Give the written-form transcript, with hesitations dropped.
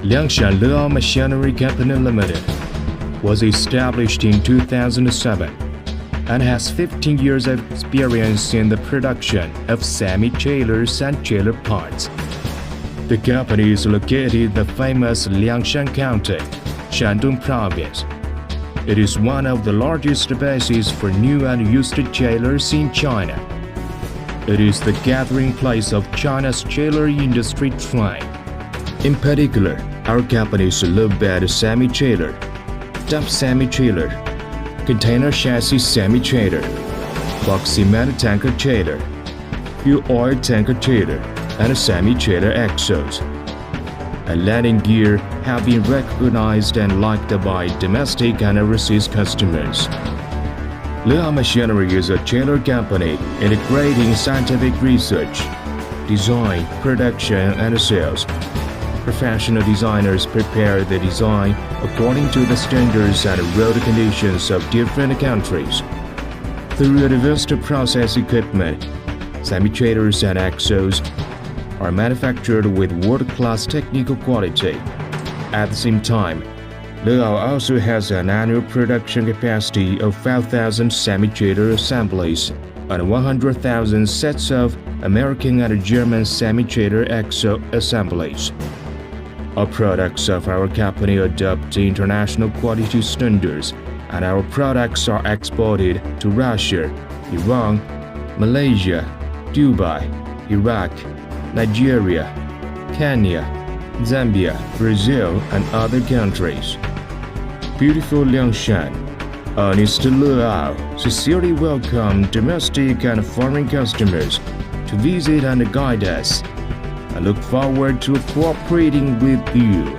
Liangshan ALEEAO Machinery Company Limited was established in 2007 and has 15 years of experience in the production of semi-trailers and trailer parts. The company is located in the famous Liangshan County, Shandong Province. It is one of the largest bases for new and used trailers in China. It is the gathering place of China's trailer industry trend. In particular, our company's low-bed semi-trailer, dump semi-trailer, container chassis semi-trailer, box cement tanker trailer, fuel oil tanker trailer, and semi-trailer axles and landing gear have been recognized and liked by domestic and overseas customers. ALEEAO Machinery is a trailer company integrating scientific research, design, production, and sales. Professional designers prepare the design according to the standards and road conditions of different countries. Through advanced process equipment, semi-trailers and axles are manufactured with world-class technical quality. At the same time, ALEEAO also has an annual production capacity of 5,000 semi-trailer assemblies and 100,000 sets of American and German semi-trailer axle assemblies. All products of our company adopt international quality standards, and our products are exported to Russia, Iran, Malaysia, Dubai, Iraq, Nigeria, Kenya, Zambia, Brazil, and other countries. Beautiful Liangshan, honest ALEEAO sincerely welcome domestic and foreign customers to visit and guide us. I look forward to cooperating with you.